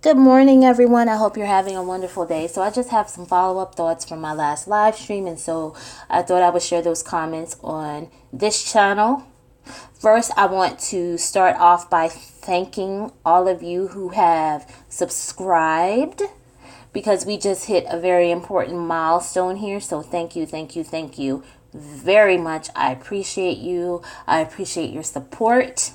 Good morning, everyone. I hope you're having a wonderful day. So, I just have some follow up thoughts from my last live stream, and so I thought I would share those comments on this channel. First, I want to start off by thanking all of you who have subscribed because we just hit a very important milestone here. So, thank you very much. I appreciate you. I appreciate your support.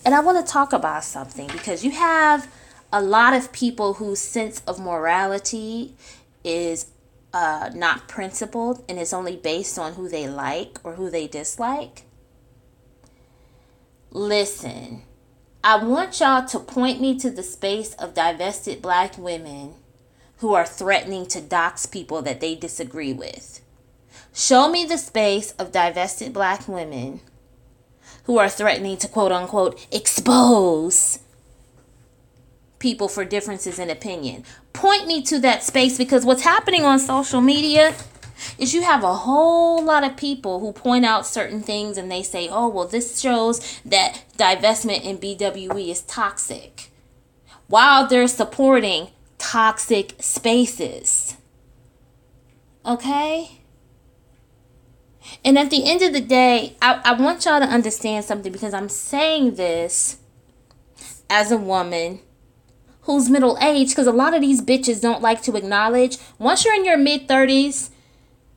And I want to talk about something because you have a lot of people whose sense of morality is not principled and is only based on who they like or who they dislike. Listen, I want y'all to point me to the space of divested black women who are threatening to dox people that they disagree with. Show me the space of divested black women who are threatening to quote unquote expose people for differences in opinion. Point me to that space, because what's happening on social media is you have a whole lot of people who point out certain things and they say, oh, well, this shows that divestment in BWE is toxic, while they're supporting toxic spaces. Okay? And at the end of the day, I want y'all to understand something, because I'm saying this as a woman who's middle-aged, because a lot of these bitches don't like to acknowledge, once you're in your mid-30s,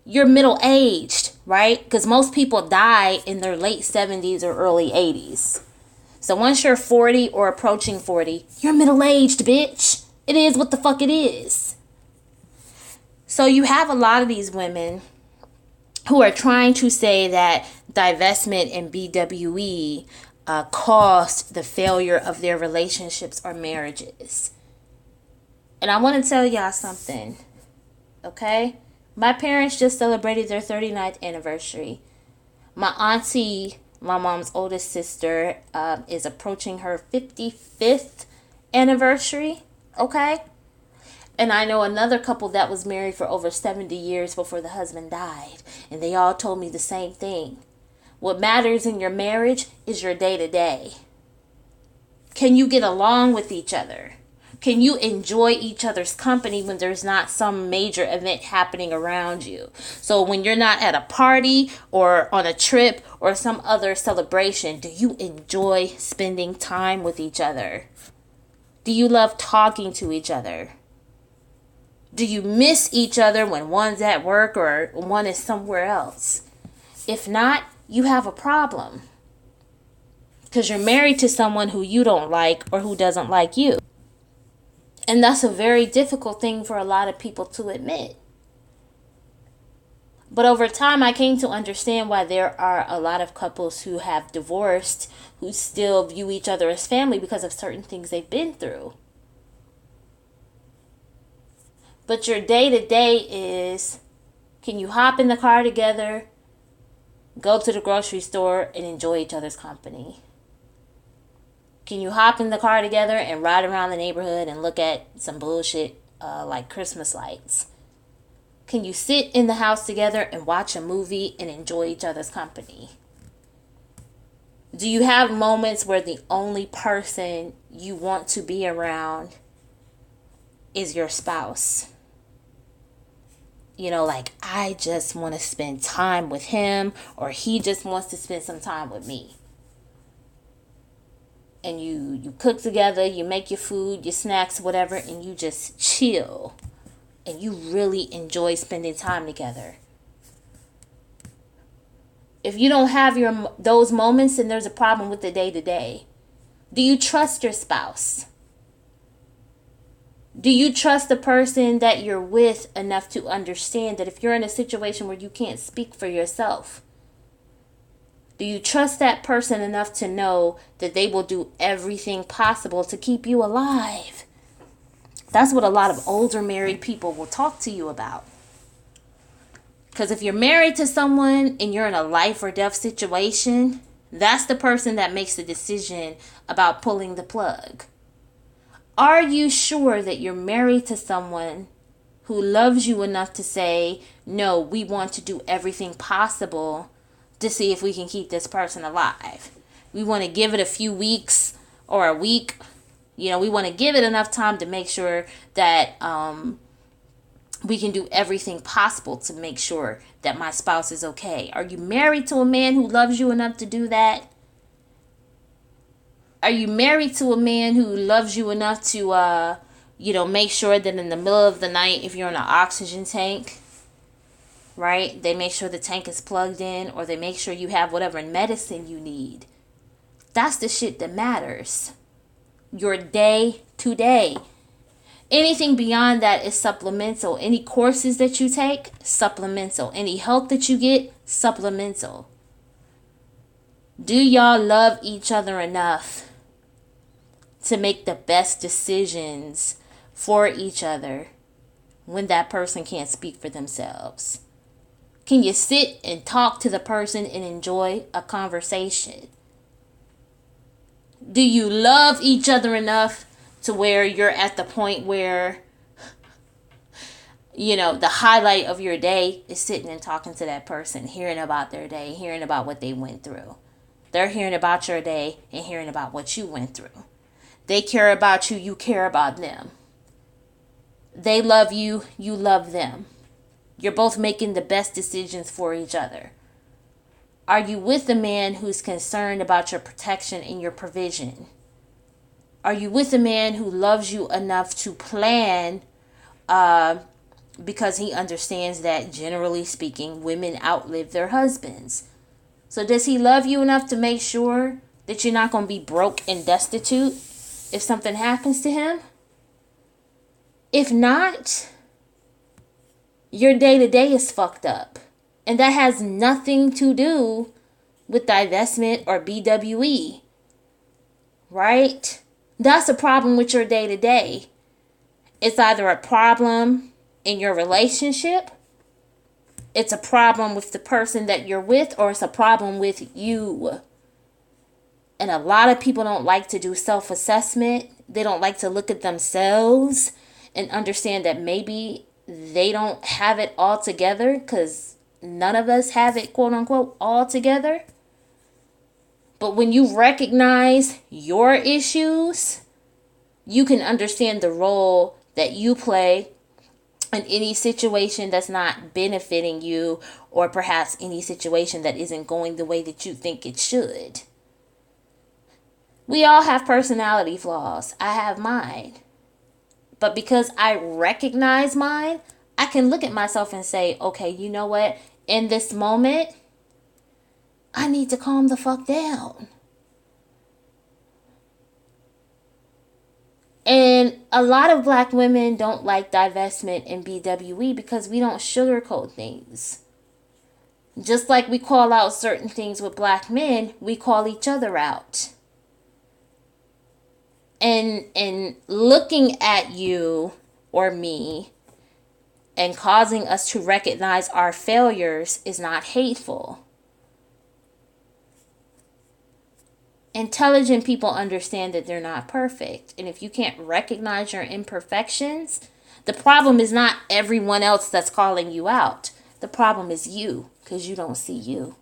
you're middle-aged, right? Because most people die in their late 70s or early 80s. So once you're 40 or approaching 40, you're middle-aged, bitch. It is what the fuck it is. So you have a lot of these women who are trying to say that divestment and BWE caused the failure of their relationships or marriages. And I want to tell y'all something, okay? My parents just celebrated their 39th anniversary. My auntie, my mom's oldest sister, is approaching her 55th anniversary, okay? And I know another couple that was married for over 70 years before the husband died. And they all told me the same thing. What matters in your marriage is your day-to-day. Can you get along with each other? Can you enjoy each other's company when there's not some major event happening around you? So when you're not at a party or on a trip or some other celebration, do you enjoy spending time with each other? Do you love talking to each other? Do you miss each other when one's at work or one is somewhere else? If not, you have a problem, because you're married to someone who you don't like or who doesn't like you. And that's a very difficult thing for a lot of people to admit. But over time, I came to understand why there are a lot of couples who have divorced who still view each other as family because of certain things they've been through. But your day-to-day is, can you hop in the car together, go to the grocery store, and enjoy each other's company? Can you hop in the car together and ride around the neighborhood and look at some bullshit like Christmas lights? Can you sit in the house together and watch a movie and enjoy each other's company? Do you have moments where the only person you want to be around is your spouse? You know, like, I just want to spend time with him, or he just wants to spend some time with me. And you cook together, you make your food, your snacks, whatever, and you just chill. And you really enjoy spending time together. If you don't have those moments, then there's a problem with the day-to-day. Do you trust your spouse? Do you trust the person that you're with enough to understand that if you're in a situation where you can't speak for yourself, do you trust that person enough to know that they will do everything possible to keep you alive? That's what a lot of older married people will talk to you about. Because if you're married to someone and you're in a life or death situation, that's the person that makes the decision about pulling the plug. Are you sure that you're married to someone who loves you enough to say, no, we want to do everything possible to see if we can keep this person alive? We want to give it a few weeks or a week We want to give it enough time to make sure that we can do everything possible to make sure that my spouse is okay. Are you married to a man who loves you enough to do that? Are you married to a man who loves you enough to, make sure that in the middle of the night, if you're in an oxygen tank, right, they make sure the tank is plugged in, or they make sure you have whatever medicine you need? That's the shit that matters. Your day to day. Anything beyond that is supplemental. Any courses that you take, supplemental. Any help that you get, supplemental. Do y'all love each other enough to make the best decisions for each other when that person can't speak for themselves? Can you sit and talk to the person and enjoy a conversation? Do you love each other enough to where you're at the point where, the highlight of your day is sitting and talking to that person, hearing about their day, hearing about what they went through? They're hearing about your day and hearing about what you went through. They care about you, you care about them. They love you, you love them. You're both making the best decisions for each other. Are you with a man who's concerned about your protection and your provision? Are you with a man who loves you enough to plan, because he understands that, generally speaking, women outlive their husbands? So does he love you enough to make sure that you're not going to be broke and destitute if something happens to him? If not, your day-to-day is fucked up. And that has nothing to do with divestment or BWE. Right? That's a problem with your day-to-day. It's either a problem in your relationship, it's a problem with the person that you're with, or it's a problem with you. And a lot of people don't like to do self-assessment. They don't like to look at themselves and understand that maybe they don't have it all together, because none of us have it, quote unquote, all together. But when you recognize your issues, you can understand the role that you play in any situation that's not benefiting you, or perhaps any situation that isn't going the way that you think it should. We all have personality flaws. I have mine. But because I recognize mine, I can look at myself and say, okay, you know what? In this moment, I need to calm the fuck down. And a lot of black women don't like divestment and BWE because we don't sugarcoat things. Just like we call out certain things with black men, we call each other out. And looking at you or me and causing us to recognize our failures is not hateful. Intelligent people understand that they're not perfect. And if you can't recognize your imperfections, the problem is not everyone else that's calling you out. The problem is you, because you don't see you.